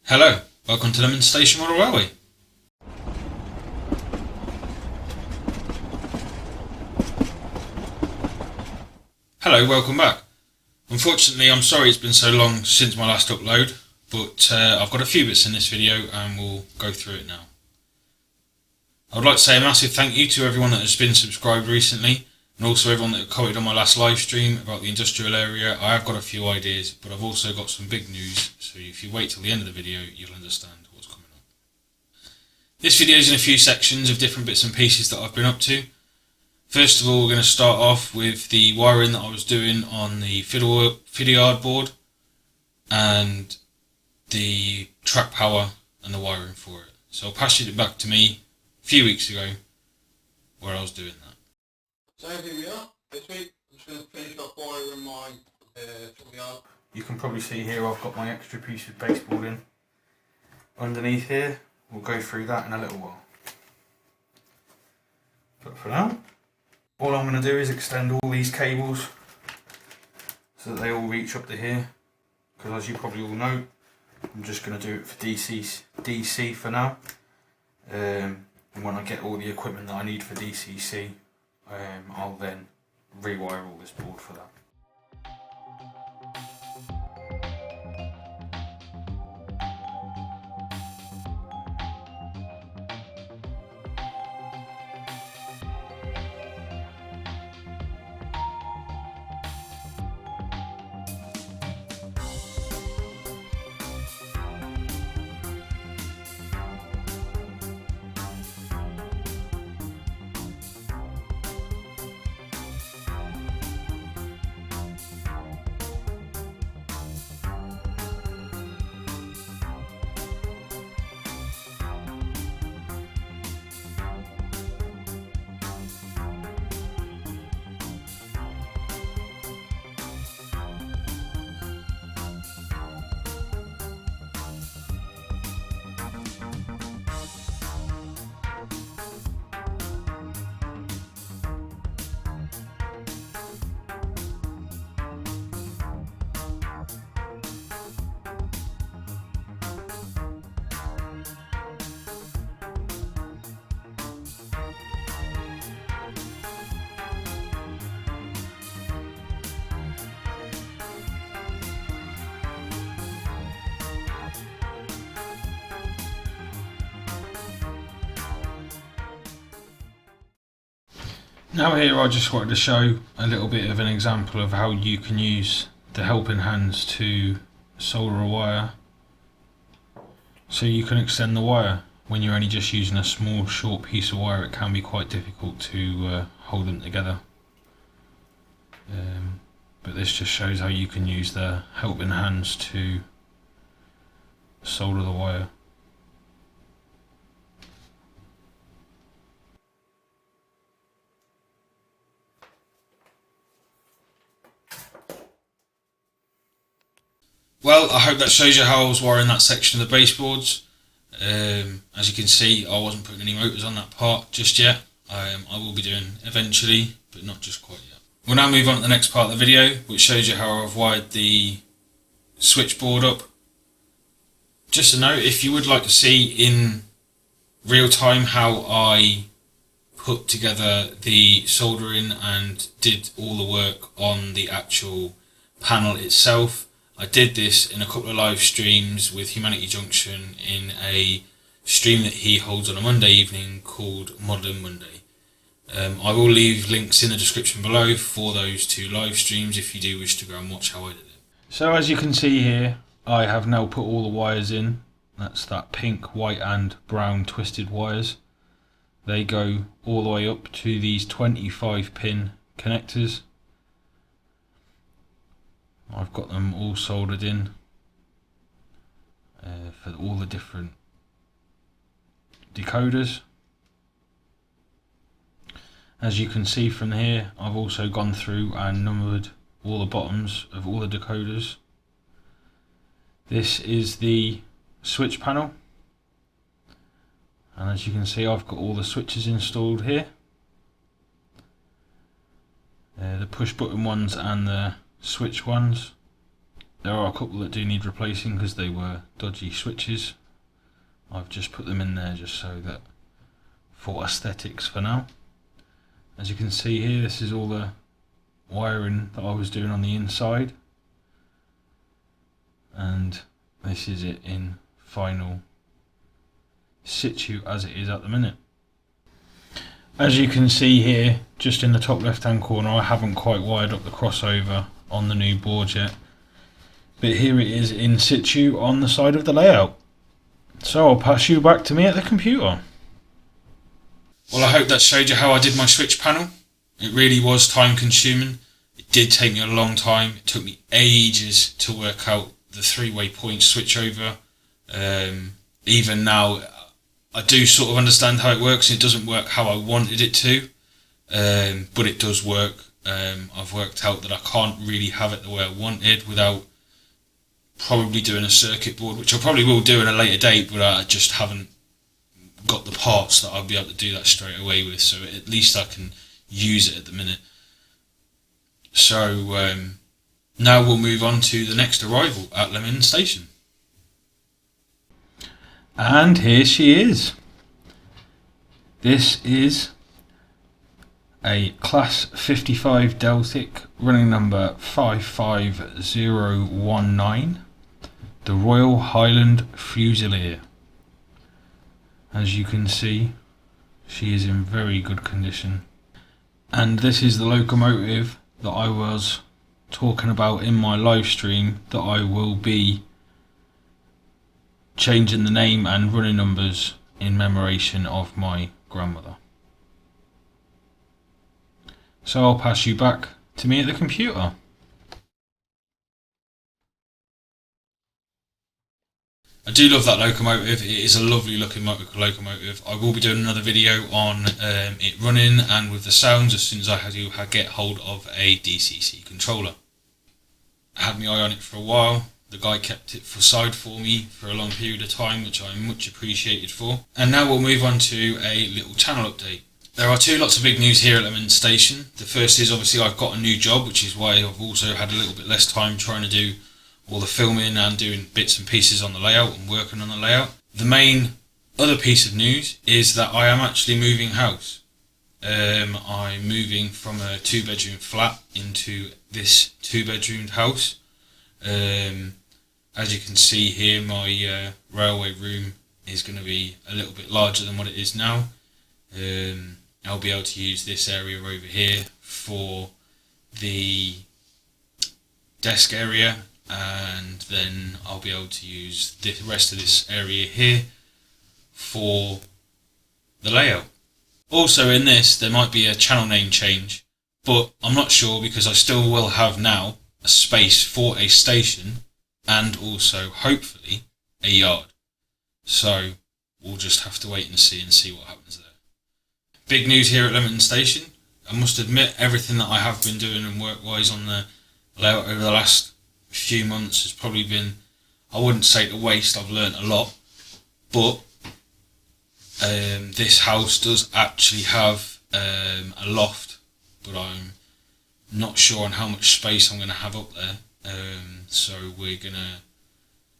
Hello, welcome to Lemington Station Model Railway. Hello, welcome back. Unfortunately, I'm sorry it's been so long since my last upload, but I've got a few bits in this video and we'll go through it now. I would like to say a massive thank you to everyone that has been subscribed recently, and also everyone that commented on my last live stream about the industrial area. I have got a few ideas, but I've also got some big news, so if you wait till the end of the video, you'll understand what's coming on. This video is in a few sections of different bits and pieces that I've been up to. First of all, we're going to start off with the wiring that I was doing on the fiddle yard board and the track power and the wiring for it. So I'll pass it back to me a few weeks ago where I was doing that. So here we are. This week I'm just going to finish off wiring my fiddle yard. You can probably see here I've got my extra piece of baseboard in underneath here. We'll go through that in a little while. But for now, all I'm going to do is extend all these cables so that they all reach up to here, because as you probably all know, I'm just going to do it for DC for now, and when I get all the equipment that I need for DCC, I'll then rewire all this board for that. Now here I just wanted to show a little bit of an example of how you can use the helping hands to solder a wire, so you can extend the wire. When you're only just using a small short piece of wire, it can be quite difficult to hold them together, but this just shows how you can use the helping hands to solder the wire. Well, I hope that shows you how I was wiring that section of the baseboards. As you can see, I wasn't putting any motors on that part just yet. I will be doing eventually, but not just quite yet. We'll now move on to the next part of the video, which shows you how I've wired the switchboard up. Just a note, if you would like to see in real time how I put together the soldering and did all the work on the actual panel itself, I did this in a couple of live streams with Humanity Junction in a stream that he holds on a Monday evening called Modern Monday. I will leave links in the description below for those two live streams if you do wish to go and watch how I did it. So as you can see here, I have now put all the wires in. That's that pink, white and brown twisted wires. They go all the way up to these 25 pin connectors. I've got them all soldered in for all the different decoders. As you can see from here, I've also gone through and numbered all the bottoms of all the decoders. This is the switch panel, and as you can see, I've got all the switches installed here. The push button ones and the switch ones. There are a couple that do need replacing because they were dodgy switches. I've just put them in there just so that for aesthetics for now. As you can see here, this is all the wiring that I was doing on the inside, and this is it in final situ as it is at the minute. As you can see here, just in the top left hand corner, I haven't quite wired up the crossover on the new board yet, but here it is in situ on the side of the layout. So I'll pass you back to me at the computer. Well, I hope that showed you how I did my switch panel. It really was time consuming. It did take me a long time. It took me ages to work out the 3-way point switch over. Even now, I do sort of understand how it works. It doesn't work how I wanted it to, but it does work. I've worked out that I can't really have it the way I wanted without probably doing a circuit board, which I probably will do in a later date, but I just haven't got the parts that I'll be able to do that straight away with, so at least I can use it at the minute. So now we'll move on to the next arrival at Lemington Station. And here she is. This is a Class 55 Deltic running number 55019, the Royal Highland Fusilier. As you can see, she is in very good condition. And this is the locomotive that I was talking about in my live stream that I will be changing the name and running numbers in commemoration of my grandmother. So I'll pass you back to me at the computer. I do love that locomotive. It is a lovely looking locomotive. I will be doing another video on it running and with the sounds as soon as I do get hold of a DCC controller. I had my eye on it for a while. The guy kept it aside for me for a long period of time, which I'm much appreciated for. And now we'll move on to a little channel update. There are two lots of big news here at Lemington Station. The first is obviously I've got a new job, which is why I've also had a little bit less time trying to do all the filming and doing bits and pieces on the layout and working on the layout. The main other piece of news is that I am actually moving house. I'm moving from a 2-bedroom flat into this 2-bedroomed house. As you can see here, my railway room is going to be a little bit larger than what it is now. I'll be able to use this area over here for the desk area, and then I'll be able to use the rest of this area here for the layout. Also in this there might be a channel name change, but I'm not sure because I still will have now a space for a station and also hopefully a yard. So we'll just have to wait and see what happens there. Big news here at Lemington Station. I must admit everything that I have been doing and work-wise on the layout over the last few months has probably been, I wouldn't say to waste, I've learnt a lot, but this house does actually have a loft, but I'm not sure on how much space I'm going to have up there, so we're going to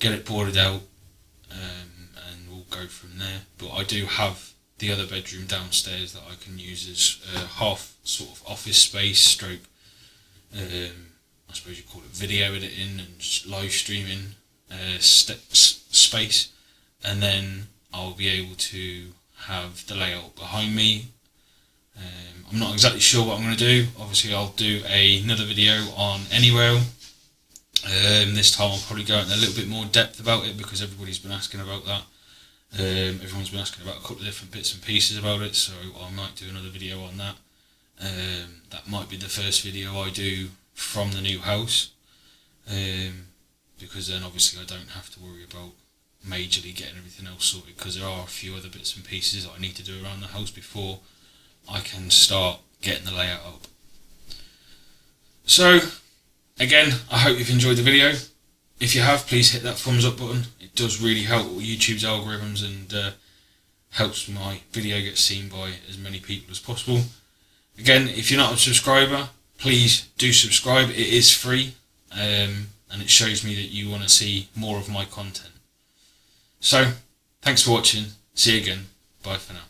get it boarded out and we'll go from there. But I do have the other bedroom downstairs that I can use as half sort of office space stroke, I suppose you call it video editing and live streaming space, and then I'll be able to have the layout behind me. I'm not exactly sure what I'm going to do. Obviously I'll do another video on Anywhere. This time I'll probably go into a little bit more depth about it because everybody's been asking about that. Everyone's been asking about a couple of different bits and pieces about it, so I might do another video on that. That might be the first video I do from the new house, because then obviously I don't have to worry about majorly getting everything else sorted, because there are a few other bits and pieces that I need to do around the house before I can start getting the layout up. So again, I hope you've enjoyed the video. If you have, please hit that thumbs up button. It does really help YouTube's algorithms and helps my video get seen by as many people as possible. Again, if you're not a subscriber, please do subscribe. It is free. and it shows me that you want to see more of my content. So, thanks for watching. See you again. Bye for now.